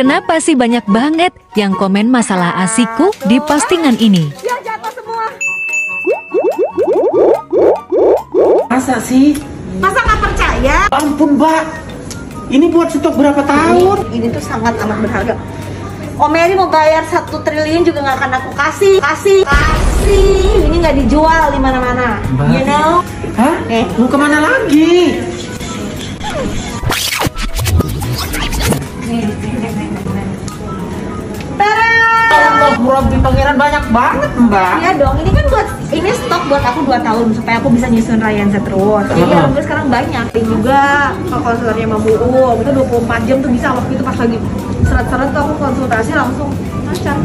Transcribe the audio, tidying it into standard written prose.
Kenapa sih banyak banget yang komen masalah asiku di postingan ini? Ya jatuh semua. Masa sih? Masa nggak percaya? Ampun mbak, ini buat stok berapa tahun? Ini tuh sangat amat berharga. Om Mary mau bayar 1 triliun juga nggak akan aku kasih. Ini nggak dijual di mana-mana. You know? Hah? Mau kemana lagi? Allah, Rabbi pangeran banyak banget mbak. Iya dong, ini stok buat aku 2 tahun supaya aku bisa nyusun Ryanza terus. Jadi alhamdulillah sekarang banyak. Ini juga konselornya Mbak Bu itu 24 jam tuh bisa. Waktu itu pas lagi seret-seret tuh aku konsultasi langsung lancar.